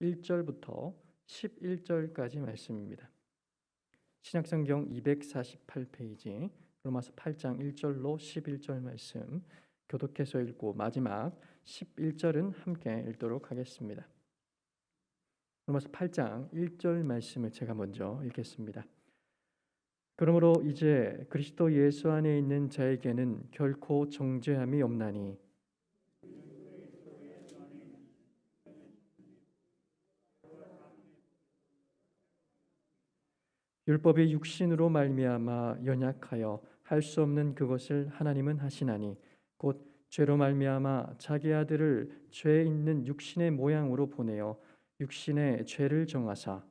1절부터 11절까지 말씀입니다. 신약성경 248페이지 로마서 8장 1절로 11절 말씀 교독해서 읽고 마지막 11절은 함께 읽도록 하겠습니다. 로마서 8장 1절 말씀을 제가 먼저 읽겠습니다. 그러므로 이제 그리스도 예수 안에 있는 자에게는 결코 정죄함이 없나니 율법이 육신으로 말미암아 연약하여 할 수 없는 그것을 하나님은 하시나니 곧 죄로 말미암아 자기 아들을 죄 있는 육신의 모양으로 보내어 육신의 죄를 정하사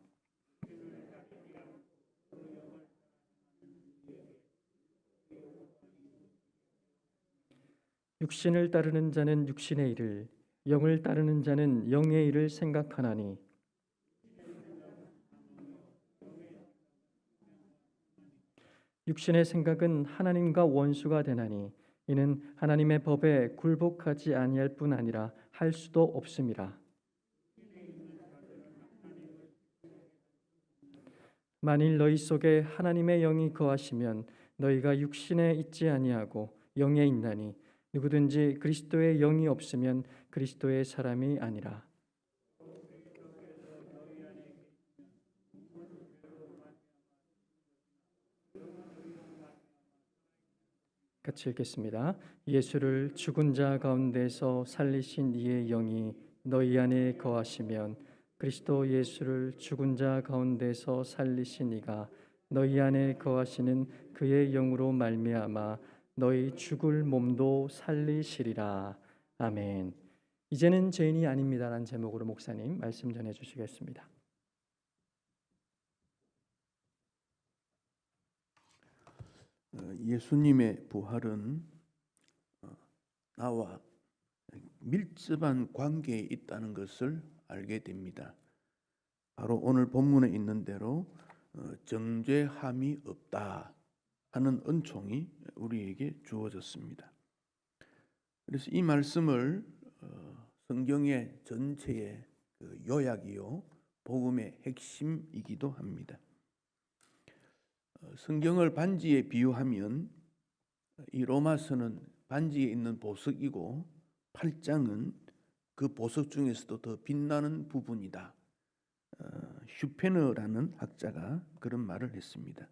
육신을 따르는 자는 육신의 일을 영을 따르는 자는 영의 일을 생각하나니 육신의 생각은 하나님과 원수가 되나니 이는 하나님의 법에 굴복하지 아니할 뿐 아니라 할 수도 없음이라. 만일 너희 속에 하나님의 영이 거하시면 너희가 육신에 있지 아니하고 영에 있나니 누구든지 그리스도의 영이 없으면 그리스도의 사람이 아니라. 같이 읽겠습니다. 예수를 죽은 자 가운데서 살리신 이의 영이 너희 안에 거하시면 그리스도 예수를 죽은 자 가운데서 살리신 이가 너희 안에 거하시는 그의 영으로 말미암아 너희 죽을 몸도 살리시리라. 아멘. 이제는 죄인이 아닙니다라는 제목으로 목사님 말씀 전해 주시겠습니다. 예수님의 부활은 나와 밀접한 관계에 있다는 것을 알게 됩니다. 바로 오늘 본문에 있는 대로 정죄함이 없다 하는 은총이 우리에게 주어졌습니다. 그래서 이 말씀을 성경의 전체의 요약이요 복음의 핵심이기도 합니다. 성경을 반지에 비유하면 이 로마서는 반지에 있는 보석이고 8장은 그 보석 중에서도 더 빛나는 부분이다. 슈페너라는 학자가 그런 말을 했습니다.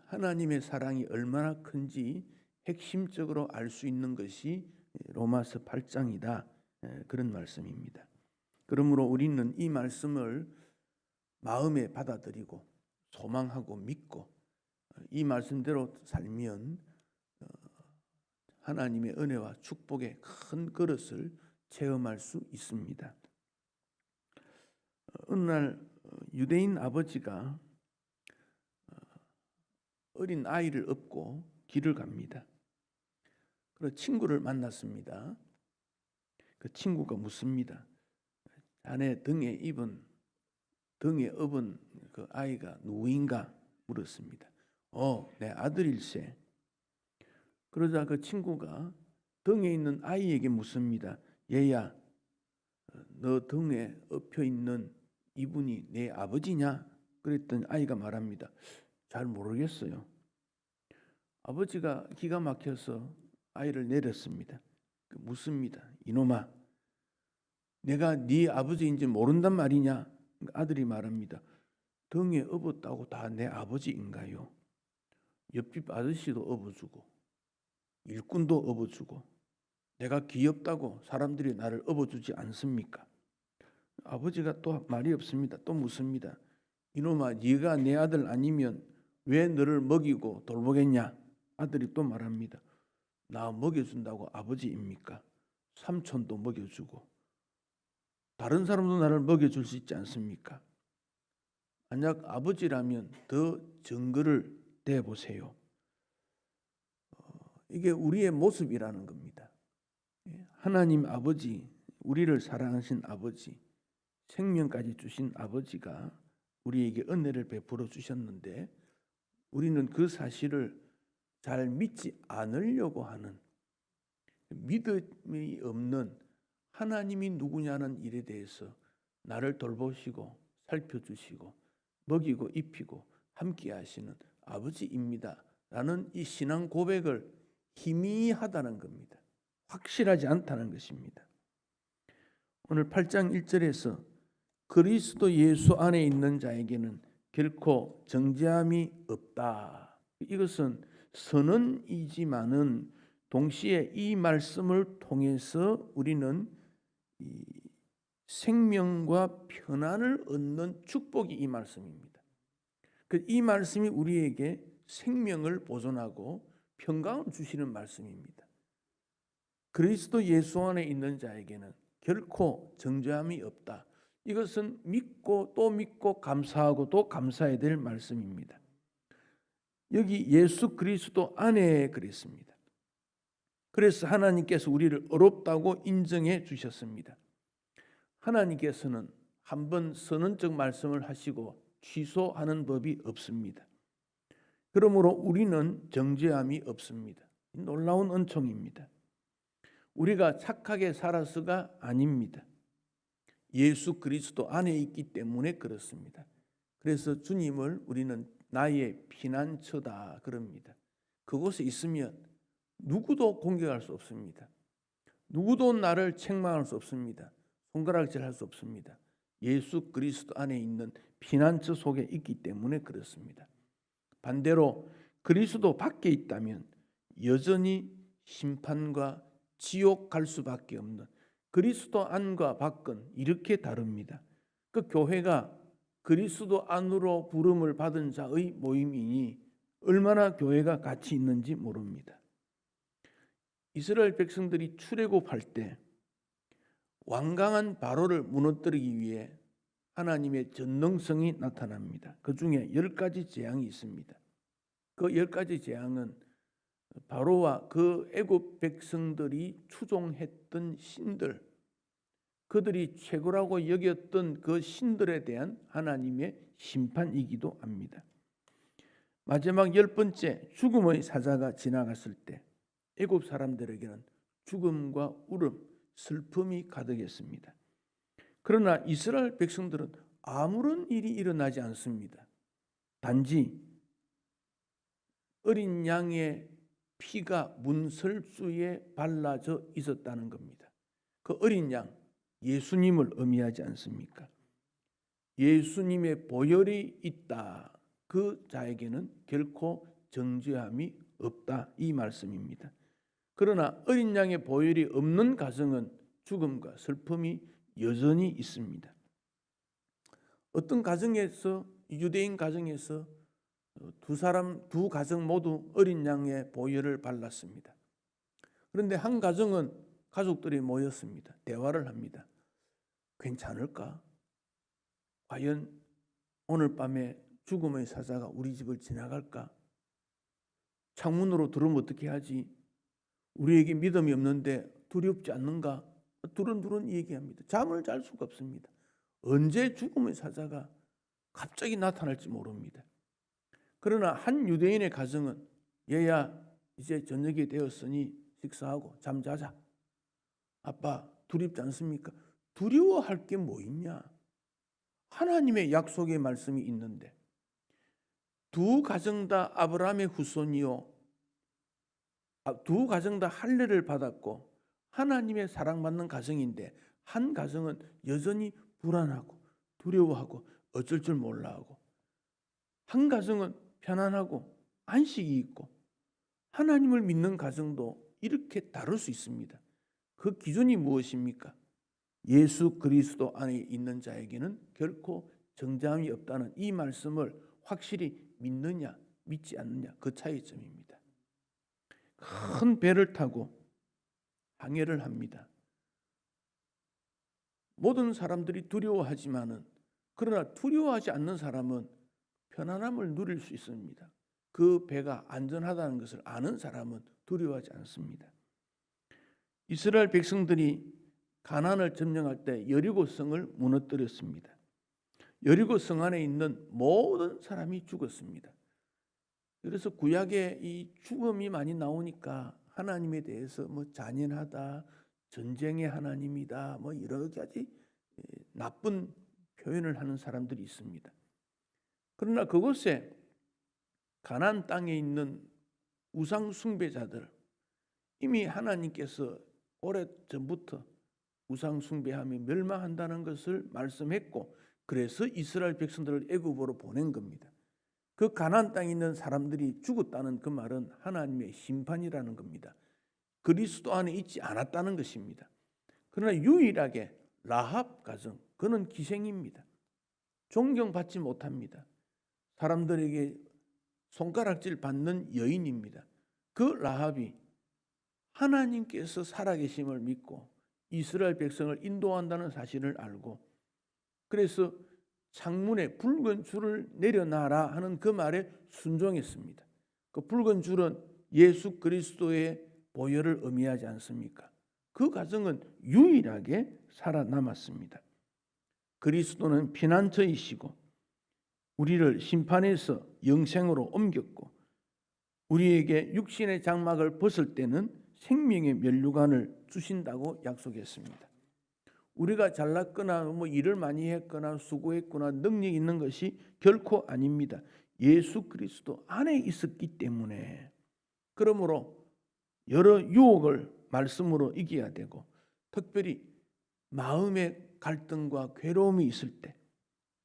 하나님의 사랑이 얼마나 큰지 핵심적으로 알 수 있는 것이 로마서 8장이다. 그런 말씀입니다. 그러므로 우리는 이 말씀을 마음에 받아들이고 소망하고 믿고 이 말씀대로 살면 하나님의 은혜와 축복의 큰 그릇을 체험할 수 있습니다. 어느 날 유대인 아버지가 어린 아이를 업고 길을 갑니다. 그래서 친구를 만났습니다. 그 친구가 묻습니다. 자네 등에 업은 그 아이가 누구인가 물었습니다. 내 아들일세. 그러자 그 친구가 등에 있는 아이에게 묻습니다. 얘야, 너 등에 엎혀 있는 이분이 내 아버지냐? 그랬더니 아이가 말합니다. 잘 모르겠어요. 아버지가 기가 막혀서 아이를 내렸습니다. 묻습니다. 이놈아, 내가 네 아버지인지 모른단 말이냐? 아들이 말합니다. 등에 업었다고 다 내 아버지인가요? 옆집 아저씨도 업어주고 일꾼도 업어주고 내가 귀엽다고 사람들이 나를 업어주지 않습니까? 아버지가 또 말이 없습니다. 또 묻습니다. 이놈아, 네가 내 아들 아니면 왜 너를 먹이고 돌보겠냐? 아들이 또 말합니다. 나 먹여준다고 아버지입니까? 삼촌도 먹여주고 다른 사람도 나를 먹여줄 수 있지 않습니까? 만약 아버지라면 더 증거를 대보세요. 이게 우리의 모습이라는 겁니다. 하나님 아버지, 우리를 사랑하신 아버지, 생명까지 주신 아버지가 우리에게 은혜를 베풀어 주셨는데 우리는 그 사실을 잘 믿지 않으려고 하는, 믿음이 없는 하나님이 누구냐는 일에 대해서 나를 돌보시고 살펴주시고 먹이고 입히고 함께 하시는 아버지입니다 라는 이 신앙 고백을 희미하다는 겁니다. 확실하지 않다는 것입니다. 오늘 8장 1절에서 그리스도 예수 안에 있는 자에게는 결코 정죄함이 없다. 이것은 선언이지만은 동시에 이 말씀을 통해서 우리는 이 생명과 평안을 얻는 축복이 이 말씀입니다. 이 말씀이 우리에게 생명을 보존하고 평강을 주시는 말씀입니다. 그리스도 예수 안에 있는 자에게는 결코 정죄함이 없다. 이것은 믿고 또 믿고 감사하고 또 감사해야 될 말씀입니다. 여기 예수 그리스도 안에 그랬습니다. 그래서 하나님께서 우리를 의롭다고 인정해 주셨습니다. 하나님께서는 한번 선언적 말씀을 하시고 취소하는 법이 없습니다. 그러므로 우리는 정죄함이 없습니다. 놀라운 은총입니다. 우리가 착하게 살아서가 아닙니다. 예수 그리스도 안에 있기 때문에 그렇습니다. 그래서 주님을 우리는 나의 피난처다 그럽니다. 그곳에 있으면 누구도 공격할 수 없습니다. 누구도 나를 책망할 수 없습니다. 손가락질할 수 없습니다. 예수 그리스도 안에 있는 피난처 속에 있기 때문에 그렇습니다. 반대로 그리스도 밖에 있다면 여전히 심판과 지옥 갈 수밖에 없는, 그리스도 안과 밖은 이렇게 다릅니다. 그 교회가 그리스도 안으로 부름을 받은 자의 모임이니 얼마나 교회가 가치 있는지 모릅니다. 이스라엘 백성들이 출애굽할 때 완강한 바로를 무너뜨리기 위해 하나님의 전능성이 나타납니다. 그 중에 10가지 재앙이 있습니다. 그 10가지 재앙은 바로와 그 애굽 백성들이 추종했던 신들, 그들이 최고라고 여겼던 그 신들에 대한 하나님의 심판이기도 합니다. 마지막 10번째 죽음의 사자가 지나갔을 때 애굽 사람들에게는 죽음과 울음, 슬픔이 가득했습니다. 그러나 이스라엘 백성들은 아무런 일이 일어나지 않습니다. 단지 어린 양의 피가 문설주에 발라져 있었다는 겁니다. 그 어린 양, 예수님을 의미하지 않습니까? 예수님의 보혈이 있다. 그 자에게는 결코 정죄함이 없다. 이 말씀입니다. 그러나 어린 양의 보혈이 없는 가정은 죽음과 슬픔이 여전히 있습니다. 어떤 가정에서, 유대인 가정에서 두 가정 모두 어린 양의 보혈을 발랐습니다. 그런데 한 가정은 가족들이 모였습니다. 대화를 합니다. 괜찮을까? 과연 오늘 밤에 죽음의 사자가 우리 집을 지나갈까? 창문으로 들어오면 어떻게 하지? 우리에게 믿음이 없는데 두렵지 않는가? 두런두런 얘기합니다. 잠을 잘 수가 없습니다. 언제 죽음의 사자가 갑자기 나타날지 모릅니다. 그러나 한 유대인의 가정은 얘야 이제 저녁이 되었으니 식사하고 잠자자. 아빠 두렵지 않습니까? 두려워할 게 뭐 있냐? 하나님의 약속의 말씀이 있는데 두 가정 다 아브라함의 후손이요, 두 가정 다 할례를 받았고 하나님의 사랑받는 가정인데 한 가정은 여전히 불안하고 두려워하고 어쩔 줄 몰라하고, 한 가정은 편안하고 안식이 있고, 하나님을 믿는 가정도 이렇게 다를 수 있습니다. 그 기준이 무엇입니까? 예수 그리스도 안에 있는 자에게는 결코 정죄함이 없다는 이 말씀을 확실히 믿느냐 믿지 않느냐, 그 차이점입니다. 큰 배를 타고 항해를 합니다. 모든 사람들이 두려워하지만은, 그러나 두려워하지 않는 사람은 편안함을 누릴 수 있습니다. 그 배가 안전하다는 것을 아는 사람은 두려워하지 않습니다. 이스라엘 백성들이 가나안을 점령할 때 여리고성을 무너뜨렸습니다. 여리고성 안에 있는 모든 사람이 죽었습니다. 그래서 구약에 이 죽음이 많이 나오니까 하나님에 대해서 뭐 잔인하다, 전쟁의 하나님이다, 뭐 여러 가지 나쁜 표현을 하는 사람들이 있습니다. 그러나 그곳에 가나안 땅에 있는 우상 숭배자들, 이미 하나님께서 오래전부터 우상 숭배함이 멸망한다는 것을 말씀했고, 그래서 이스라엘 백성들을 애굽으로 보낸 겁니다. 그 가나안 땅에 있는 사람들이 죽었다는 그 말은 하나님의 심판이라는 겁니다. 그리스도 안에 있지 않았다는 것입니다. 그러나 유일하게 라합 가정, 그는 기생입니다. 존경받지 못합니다. 사람들에게 손가락질 받는 여인입니다. 그 라합이 하나님께서 살아계심을 믿고 이스라엘 백성을 인도한다는 사실을 알고, 그래서 창문에 붉은 줄을 내려놔라 하는 그 말에 순종했습니다. 그 붉은 줄은 예수 그리스도의 보혈을 의미하지 않습니까? 그 가정은 유일하게 살아남았습니다. 그리스도는 피난처이시고 우리를 심판에서 영생으로 옮겼고, 우리에게 육신의 장막을 벗을 때는 생명의 면류관을 주신다고 약속했습니다. 우리가 잘났거나 일을 많이 했거나 수고했거나 능력 있는 것이 결코 아닙니다. 예수 그리스도 안에 있었기 때문에. 그러므로 여러 유혹을 말씀으로 이겨야 되고, 특별히 마음의 갈등과 괴로움이 있을 때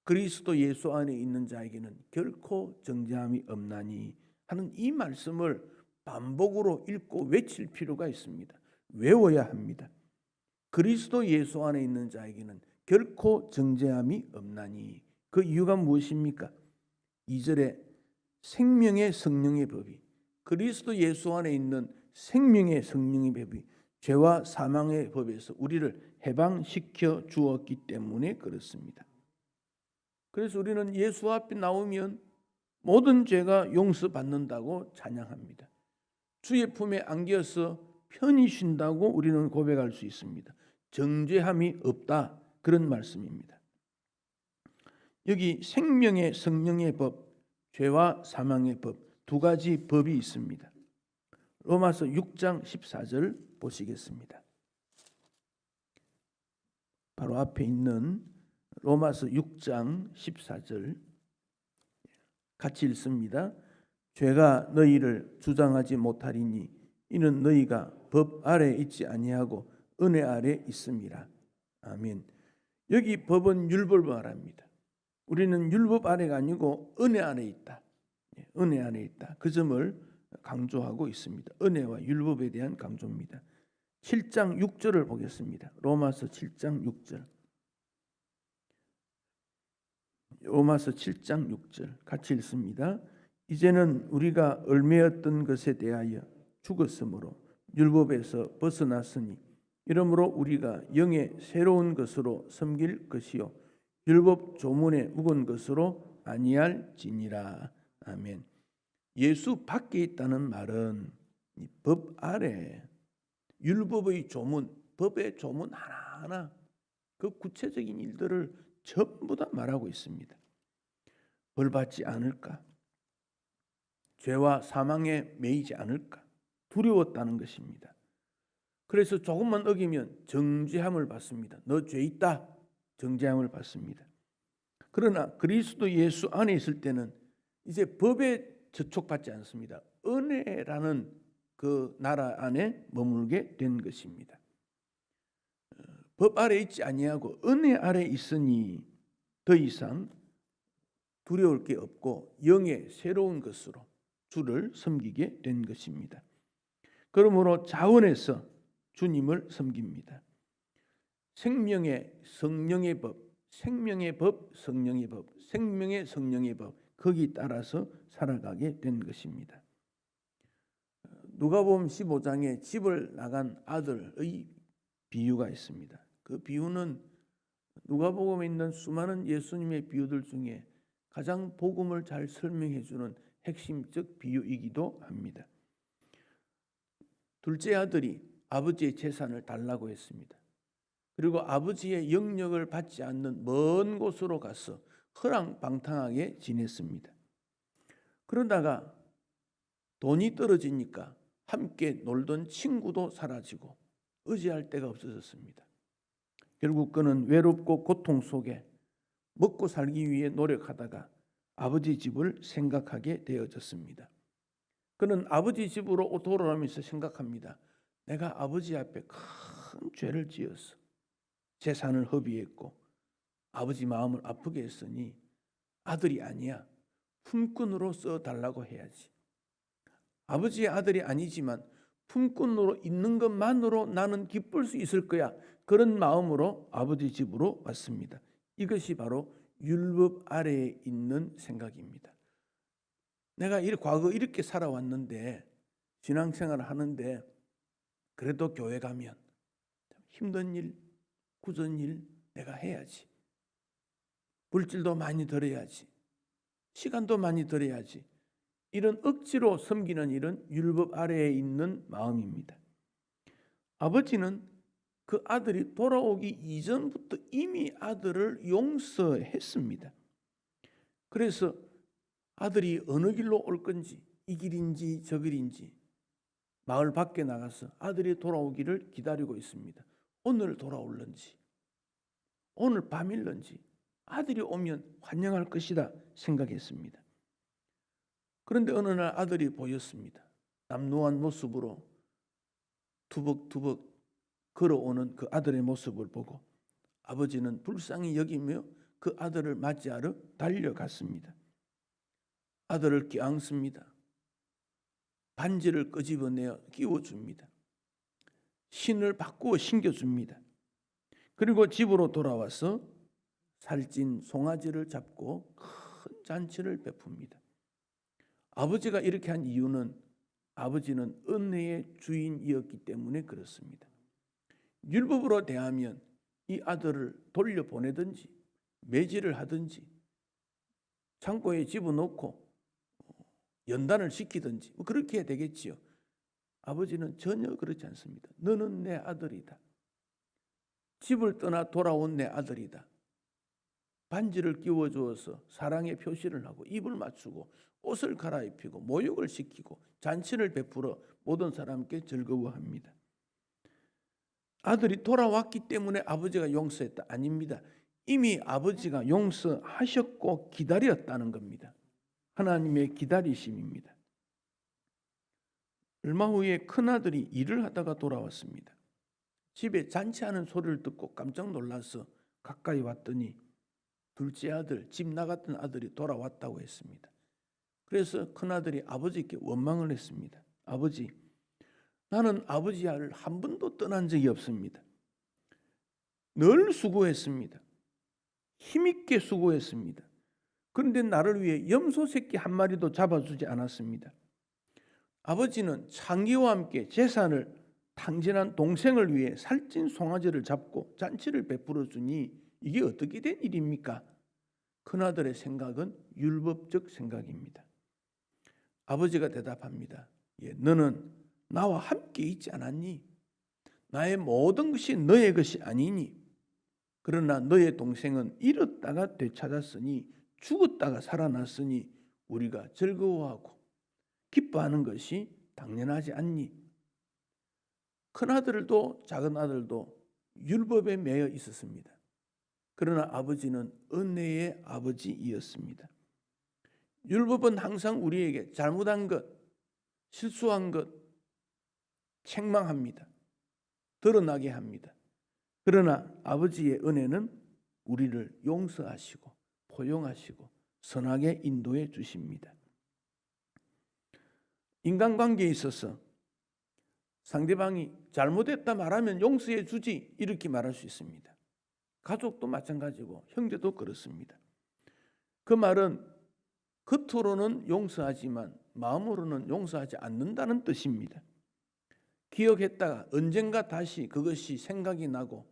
그리스도 예수 안에 있는 자에게는 결코 정죄함이 없나니 하는 이 말씀을 반복으로 읽고 외칠 필요가 있습니다. 외워야 합니다. 그리스도 예수 안에 있는 자에게는 결코 정죄함이 없나니. 그 이유가 무엇입니까? 2절에 생명의 성령의 법이, 그리스도 예수 안에 있는 생명의 성령의 법이 죄와 사망의 법에서 우리를 해방시켜 주었기 때문에 그렇습니다. 그래서 우리는 예수 앞에 나오면 모든 죄가 용서받는다고 찬양합니다. 주의 품에 안겨서 편히 쉰다고 우리는 고백할 수 있습니다. 정죄함이 없다, 그런 말씀입니다. 여기 생명의 성령의 법, 죄와 사망의 법, 두 가지 법이 있습니다. 로마서 6장 14절 보시겠습니다. 바로 앞에 있는 로마서 6장 14절 같이 읽습니다. 죄가 너희를 주장하지 못하리니 이는 너희가 법 아래 있지 아니하고 은혜 아래 있음이라. 아멘. 여기 법은 율법을 말합니다. 우리는 율법 아래가 아니고 은혜 안에 있다. 은혜 안에 있다. 그 점을 강조하고 있습니다. 은혜와 율법에 대한 강조입니다. 7장 6절을 보겠습니다. 로마서 7장 6절. 로마서 7장 6절 같이 읽습니다. 이제는 우리가 얽매였던 것에 대하여 죽었으므로 율법에서 벗어났으니 이러므로 우리가 영의 새로운 것으로 섬길 것이요 율법 조문에 묵은 것으로 아니할지니라. 아멘. 예수 밖에 있다는 말은 법 아래, 율법의 조문, 법의 조문 하나하나 그 구체적인 일들을 전부 다 말하고 있습니다. 벌받지 않을까? 죄와 사망에 매이지 않을까? 두려웠다는 것입니다. 그래서 조금만 어기면 정죄함을 받습니다. 너 죄 있다, 정죄함을 받습니다. 그러나 그리스도 예수 안에 있을 때는 이제 법에 저촉받지 않습니다. 은혜라는 그 나라 안에 머물게 된 것입니다. 법 아래 있지 아니하고 은혜 아래 있으니 더 이상 두려울 게 없고 영의 새로운 것으로 주를 섬기게 된 것입니다. 그러므로 자원에서 주님을 섬깁니다. 생명의 성령의 법, 생명의 법, 성령의 법, 생명의 성령의 법, 거기 따라서 살아가게 된 것입니다. 누가복음 15장에 집을 나간 아들의 비유가 있습니다. 그 비유는 누가복음에 있는 수많은 예수님의 비유들 중에 가장 복음을 잘 설명해 주는 핵심적 비유이기도 합니다. 둘째 아들이 아버지의 재산을 달라고 했습니다. 그리고 아버지의 영역을 받지 않는 먼 곳으로 가서 허랑방탕하게 지냈습니다. 그러다가 돈이 떨어지니까 함께 놀던 친구도 사라지고 의지할 데가 없어졌습니다. 결국 그는 외롭고 고통 속에 먹고 살기 위해 노력하다가 아버지 집을 생각하게 되어졌습니다. 그는 아버지 집으로 돌아오면서 생각합니다. 내가 아버지 앞에 큰 죄를 지었어. 재산을 허비했고 아버지 마음을 아프게 했으니 아들이 아니야. 품꾼으로 써달라고 해야지. 아버지의 아들이 아니지만 품꾼으로 있는 것만으로 나는 기쁠 수 있을 거야. 그런 마음으로 아버지 집으로 왔습니다. 이것이 바로 율법 아래에 있는 생각입니다. 내가 과거 이렇게 살아왔는데, 신앙생활을 하는데 그래도 교회 가면 힘든 일, 굳은 일 내가 해야지. 물질도 많이 들여야지. 시간도 많이 들여야지. 이런 억지로 섬기는 일은 율법 아래에 있는 마음입니다. 아버지는 그 아들이 돌아오기 이전부터 이미 아들을 용서했습니다. 그래서 아들이 어느 길로 올 건지, 이 길인지 저 길인지 마을 밖에 나가서 아들이 돌아오기를 기다리고 있습니다. 오늘 돌아올런지, 오늘 밤일런지 아들이 오면 환영할 것이다 생각했습니다. 그런데 어느 날 아들이 보였습니다. 남루한 모습으로 투벅투벅 걸어오는 그 아들의 모습을 보고 아버지는 불쌍히 여기며 그 아들을 맞이하러 달려갔습니다. 아들을 껴안습니다. 반지를 끄집어내어 끼워줍니다. 신을 바꾸어 신겨줍니다. 그리고 집으로 돌아와서 살찐 송아지를 잡고 큰 잔치를 베풉니다. 아버지가 이렇게 한 이유는 아버지는 은혜의 주인이었기 때문에 그렇습니다. 율법으로 대하면 이 아들을 돌려보내든지 매질을 하든지 창고에 집어넣고 연단을 시키든지 그렇게 해야 되겠지요. 아버지는 전혀 그렇지 않습니다. 너는 내 아들이다. 집을 떠나 돌아온 내 아들이다. 반지를 끼워주어서 사랑의 표시를 하고 입을 맞추고 옷을 갈아입히고 모욕을 시키고 잔치를 베풀어 모든 사람께 즐거워합니다. 아들이 돌아왔기 때문에 아버지가 용서했다? 아닙니다. 이미 아버지가 용서하셨고 기다렸다는 겁니다. 하나님의 기다리심입니다. 얼마 후에 큰아들이 일을 하다가 돌아왔습니다. 집에 잔치하는 소리를 듣고 깜짝 놀라서 가까이 왔더니 둘째 아들, 집 나갔던 아들이 돌아왔다고 했습니다. 그래서 큰아들이 아버지께 원망을 했습니다. 아버지, 나는 아버지를 한 번도 떠난 적이 없습니다. 늘 수고했습니다. 힘있게 수고했습니다. 그런데 나를 위해 염소 새끼 한 마리도 잡아주지 않았습니다. 아버지는 창기와 함께 재산을 탕진한 동생을 위해 살찐 송아지를 잡고 잔치를 베풀어 주니 이게 어떻게 된 일입니까? 큰아들의 생각은 율법적 생각입니다. 아버지가 대답합니다. 너는 나와 함께 있지 않았니? 나의 모든 것이 너의 것이 아니니? 그러나 너의 동생은 잃었다가 되찾았으니 죽었다가 살아났으니 우리가 즐거워하고 기뻐하는 것이 당연하지 않니? 큰아들도 작은아들도 율법에 매여 있었습니다. 그러나 아버지는 은혜의 아버지이었습니다. 율법은 항상 우리에게 잘못한 것, 실수한 것 책망합니다. 드러나게 합니다. 그러나 아버지의 은혜는 우리를 용서하시고 포용하시고 선하게 인도해 주십니다. 인간관계에 있어서 상대방이 잘못했다 말하면 용서해 주지 이렇게 말할 수 있습니다. 가족도 마찬가지고 형제도 그렇습니다. 그 말은 겉으로는 용서하지만 마음으로는 용서하지 않는다는 뜻입니다. 기억했다가 언젠가 다시 그것이 생각이 나고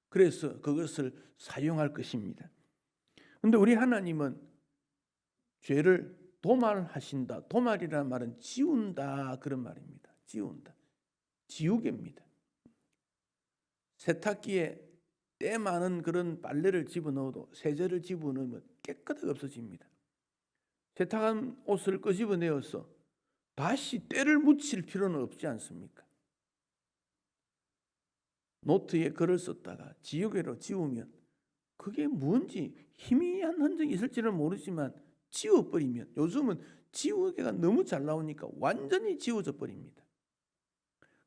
그래서 그것을 사용할 것입니다. 그런데 우리 하나님은 죄를 도말하신다. 도말이라는 말은 지운다 그런 말입니다. 지운다. 지우개입니다. 세탁기에 때 많은 그런 빨래를 집어넣어도 세제를 집어넣으면 깨끗하게 없어집니다. 세탁한 옷을 끄집어내어서 다시 때를 묻힐 필요는 없지 않습니까? 노트에 글을 썼다가 지우개로 지우면 그게 뭔지 희미한 흔적이 있을지는 모르지만 지워버리면, 요즘은 지우개가 너무 잘 나오니까 완전히 지워져 버립니다.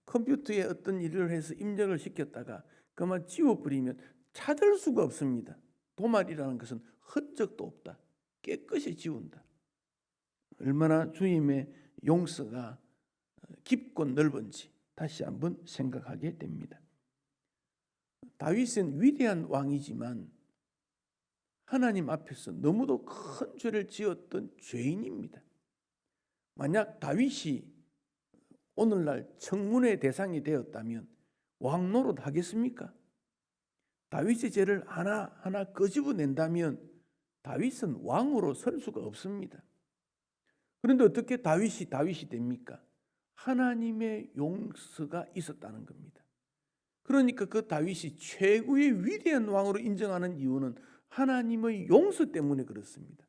컴퓨터에 어떤 일을 해서 입력을 시켰다가 그만 지워버리면 찾을 수가 없습니다. 도말이라는 것은 흔적도 없다. 깨끗이 지운다. 얼마나 주님의 용서가 깊고 넓은지 다시 한번 생각하게 됩니다. 다윗은 위대한 왕이지만 하나님 앞에서 너무도 큰 죄를 지었던 죄인입니다. 만약 다윗이 오늘날 청문회 대상이 되었다면 왕 노릇 하겠습니까? 다윗의 죄를 하나하나 끄집어낸다면 다윗은 왕으로 설 수가 없습니다. 그런데 어떻게 다윗이 됩니까? 하나님의 용서가 있었다는 겁니다. 그러니까 그 다윗이 최고의 위대한 왕으로 인정하는 이유는 하나님의 용서 때문에 그렇습니다.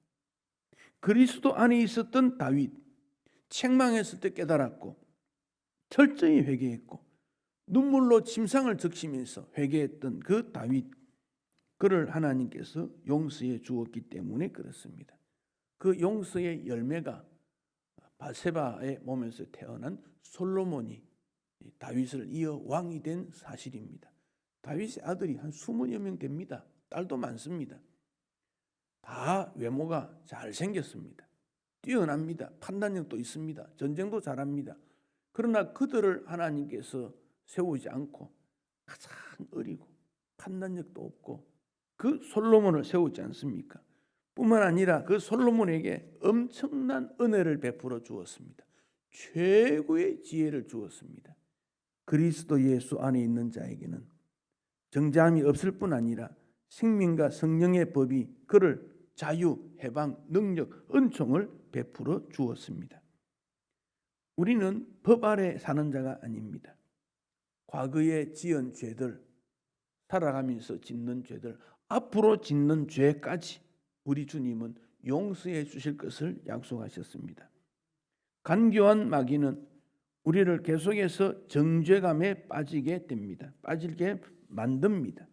그리스도 안에 있었던 다윗, 책망했을 때 깨달았고 철저히 회개했고 눈물로 침상을 적시면서 회개했던 그 다윗, 그를 하나님께서 용서해 주었기 때문에 그렇습니다. 그 용서의 열매가 바세바의 몸에서 태어난 솔로몬이 다윗을 이어 왕이 된 사실입니다. 다윗의 아들이 한 20여 명 됩니다. 딸도 많습니다. 다 외모가 잘생겼습니다. 뛰어납니다. 판단력도 있습니다. 전쟁도 잘합니다. 그러나 그들을 하나님께서 세우지 않고 가장 어리고 판단력도 없고 그 솔로몬을 세우지 않습니까? 뿐만 아니라 그 솔로몬에게 엄청난 은혜를 베풀어 주었습니다. 최고의 지혜를 주었습니다. 그리스도 예수 안에 있는 자에게는 정죄함이 없을 뿐 아니라 생명과 성령의 법이 그를 자유, 해방, 능력, 은총을 베풀어 주었습니다. 우리는 법 아래 사는 자가 아닙니다. 과거에 지은 죄들, 살아가면서 짓는 죄들, 앞으로 짓는 죄까지 우리 주님은 용서해 주실 것을 약속하셨습니다. 간교한 마귀는 우리를 계속해서 정죄감에 빠지게 됩니다. 빠지게 만듭니다.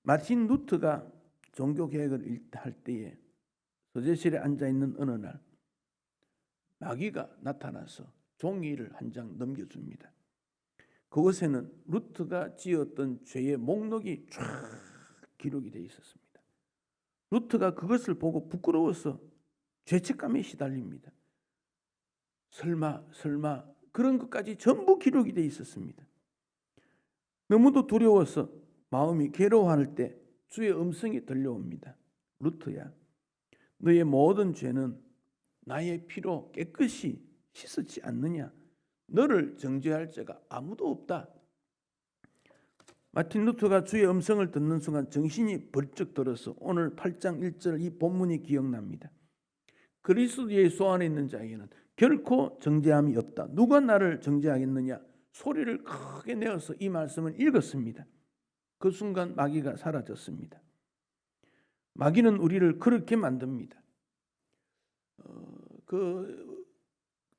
마틴 루터가 종교개혁을 할 때에 서재실에 앉아있는 어느 날 마귀가 나타나서 종이를 한 장 넘겨줍니다. 그곳에는 루터가 지었던 죄의 목록이 쫙 기록이 되어 있었습니다. 루터가 그것을 보고 부끄러워서 죄책감에 시달립니다. 설마 그런 것까지 전부 기록이 되어 있었습니다. 너무도 두려워서 마음이 괴로워할 때 주의 음성이 들려옵니다. 루터야, 너의 모든 죄는 나의 피로 깨끗이 씻었지 않느냐? 너를 정죄할 자가 아무도 없다. 마틴 루터가 주의 음성을 듣는 순간 정신이 벌쩍 들어서 오늘 8장 1절 이 본문이 기억납니다. 그리스도 예수 안에 있는 자에게는 결코 정죄함이 없다. 누가 나를 정죄하겠느냐? 소리를 크게 내어서 이 말씀을 읽었습니다. 그 순간 마귀가 사라졌습니다. 마귀는 우리를 그렇게 만듭니다. 그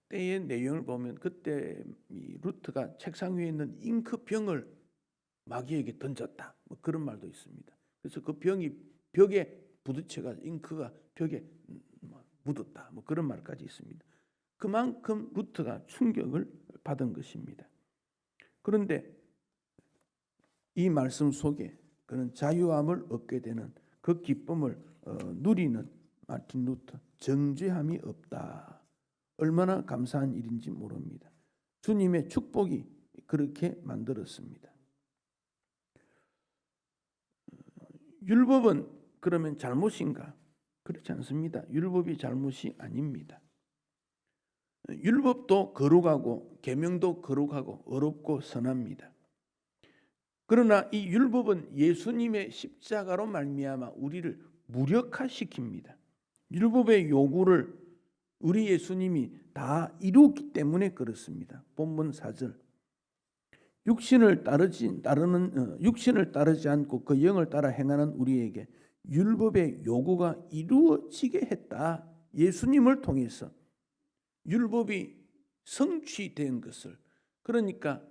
때의 내용을 보면 그때 이 루트가 책상 위에 있는 잉크병을 마귀에게 던졌다. 뭐 그런 말도 있습니다. 그래서 그 병이 벽에 부딪혀가 잉크가 벽에 묻었다. 뭐 그런 말까지 있습니다. 그만큼 루트가 충격을 받은 것입니다. 그런데 이 말씀 속에 그런 자유함을 얻게 되는 그 기쁨을 누리는 마틴 루터, 정죄함이 없다. 얼마나 감사한 일인지 모릅니다. 주님의 축복이 그렇게 만들었습니다. 율법은 그러면 잘못인가? 그렇지 않습니다. 율법이 잘못이 아닙니다. 율법도 거룩하고 계명도 거룩하고 어렵고 선합니다. 그러나 이 율법은 예수님의 십자가로 말미암아 우리를 무력화시킵니다. 율법의 요구를 우리 예수님이 다 이루었기 때문에 그렇습니다. 본문 4절. 육신을 따르지 않고 그 영을 따라 행하는 우리에게 율법의 요구가 이루어지게 했다. 예수님을 통해서 율법이 성취된 것을, 그러니까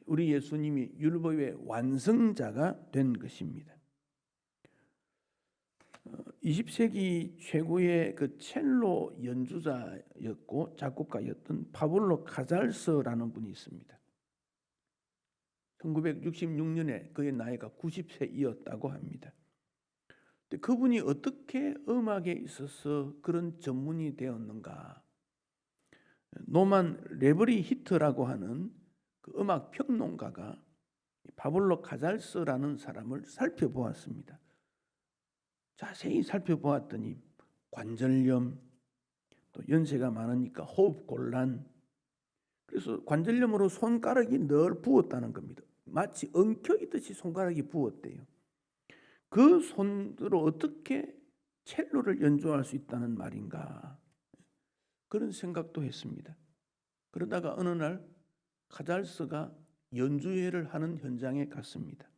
우리 예수님이 율법의 완성자가 된 것입니다. 20세기 최고의 그 첼로 연주자였고 작곡가였던 파블로 카잘스라는 분이 있습니다. 1966년에 그의 나이가 90세이었다고 합니다. 근데 그분이 어떻게 음악에 있어서 그런 전문이 되었는가? 노만 레버리 히트라고 하는 그 음악 평론가가 파블로 카잘스라는 사람을 살펴보았습니다. 자세히 살펴보았더니 관절염, 또 연세가 많으니까 호흡 곤란, 그래서 관절염으로 손가락이 늘 부었다는 겁니다. 마치 엉켜 있듯이 손가락이 부었대요. 그 손으로 어떻게 첼로를 연주할 수 있다는 말인가, 그런 생각도 했습니다. 그러다가 어느 날 카잘스가 연주회를 하는 현장에 갔습니다.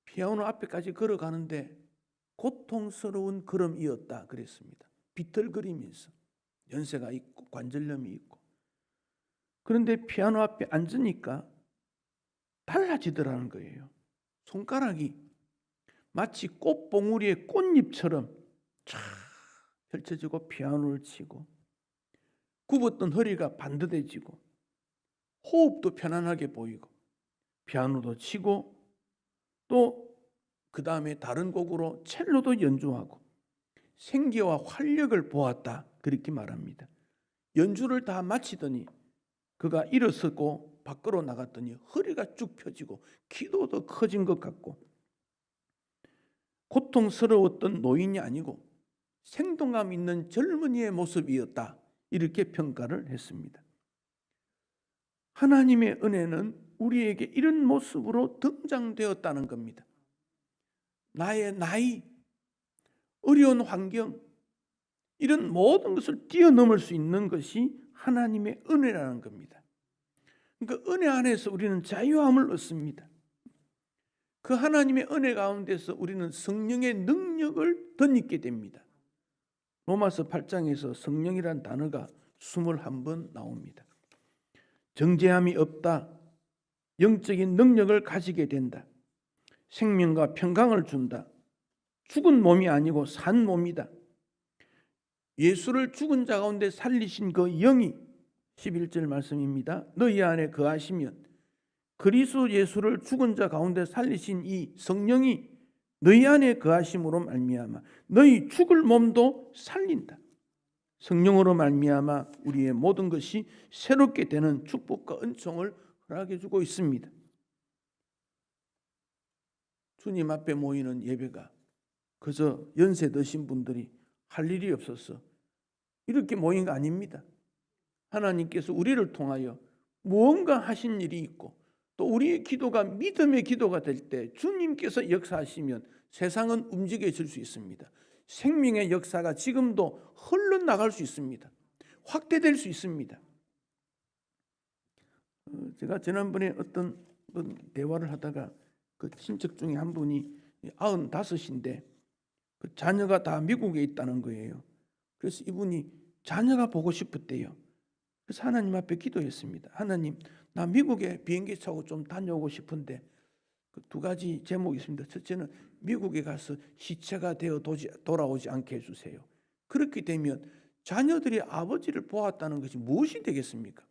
피아노 앞에까지 걸어가는데 고통스러운 걸음이었다 그랬습니다. 비틀거리면서, 연세가 있고 관절염이 있고. 그런데 피아노 앞에 앉으니까 달라지더라는 거예요. 손가락이 마치 꽃봉우리의 꽃잎처럼 쫙 펼쳐지고 피아노를 치고, 굽었던 허리가 반듯해지고, 호흡도 편안하게 보이고, 피아노도 치고, 또 그 다음에 다른 곡으로 첼로도 연주하고 생기와 활력을 보았다, 그렇게 말합니다. 연주를 다 마치더니 그가 일어서고 밖으로 나갔더니 허리가 쭉 펴지고 키도 더 커진 것 같고, 고통스러웠던 노인이 아니고 생동감 있는 젊은이의 모습이었다, 이렇게 평가를 했습니다. 하나님의 은혜는 우리에게 이런 모습으로 등장되었다는 겁니다. 나의 나이, 어려운 환경, 이런 모든 것을 뛰어넘을 수 있는 것이 하나님의 은혜라는 겁니다. 그러니까 은혜 안에서 우리는 자유함을 얻습니다. 그 하나님의 은혜 가운데서 우리는 성령의 능력을 덧입게 됩니다. 로마서 8장에서 성령이란 단어가 21번 나옵니다. 정죄함이 없다, 영적인 능력을 가지게 된다, 생명과 평강을 준다, 죽은 몸이 아니고 산 몸이다, 예수를 죽은 자 가운데 살리신 그 영이, 11절 말씀입니다. 너희 안에 거하시면, 그리스도 예수를 죽은 자 가운데 살리신 이 성령이 너희 안에 거하심으로 말미암아 너희 죽을 몸도 살린다. 성령으로 말미암아 우리의 모든 것이 새롭게 되는 축복과 은총을 허락해 주고 있습니다. 주님 앞에 모이는 예배가 그저 연세 드신 분들이 할 일이 없어서 이렇게 모인 거 아닙니다. 하나님께서 우리를 통하여 무언가 하신 일이 있고, 또 우리의 기도가 믿음의 기도가 될 때 주님께서 역사하시면 세상은 움직여질 수 있습니다. 생명의 역사가 지금도 흘러나갈 수 있습니다. 확대될 수 있습니다. 제가 지난번에 어떤 대화를 하다가 그 친척 중에 한 분이 95인데 그 자녀가 다 미국에 있다는 거예요. 그래서 이분이 자녀가 보고 싶었대요. 그래서 하나님 앞에 기도했습니다. 하나님, 나 미국에 비행기 타고 좀 다녀오고 싶은데 그 두 가지 제목이 있습니다. 첫째는 미국에 가서 시체가 되어 돌아오지 않게 해주세요. 그렇게 되면 자녀들이 아버지를 보았다는 것이 무엇이 되겠습니까?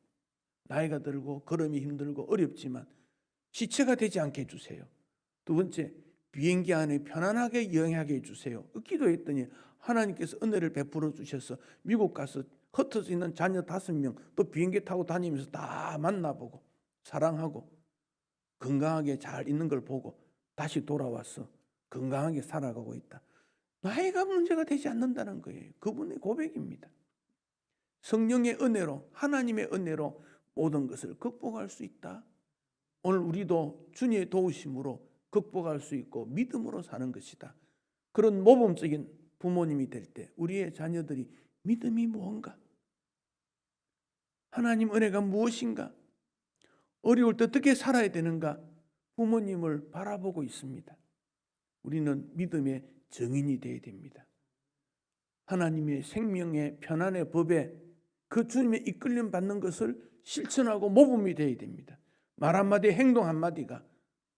나이가 들고 걸음이 힘들고 어렵지만 시체가 되지 않게 해주세요. 두 번째, 비행기 안에 편안하게 여행하게 해주세요. 기도했더니 하나님께서 은혜를 베풀어 주셔서 미국 가서 흩어져 있는 자녀 5명 또 비행기 타고 다니면서 다 만나보고 사랑하고 건강하게 잘 있는 걸 보고 다시 돌아와서 건강하게 살아가고 있다. 나이가 문제가 되지 않는다는 거예요. 그분의 고백입니다. 성령의 은혜로, 하나님의 은혜로 모든 것을 극복할 수 있다. 오늘 우리도 주님의 도우심으로 극복할 수 있고 믿음으로 사는 것이다. 그런 모범적인 부모님이 될 때 우리의 자녀들이 믿음이 무언가, 하나님 은혜가 무엇인가, 어려울 때 어떻게 살아야 되는가, 부모님을 바라보고 있습니다. 우리는 믿음의 증인이 되어야 됩니다. 하나님의 생명의 편안의 법에 그 주님의 이끌림 받는 것을 실천하고 모범이 되어야 됩니다. 말 한마디, 행동 한마디가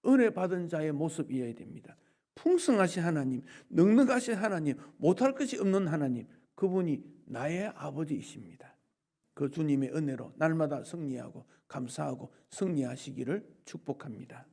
은혜 받은 자의 모습이어야 됩니다. 풍성하신 하나님, 넉넉하신 하나님, 못할 것이 없는 하나님, 그분이 나의 아버지이십니다. 그 주님의 은혜로 날마다 승리하고 감사하고 승리하시기를 축복합니다.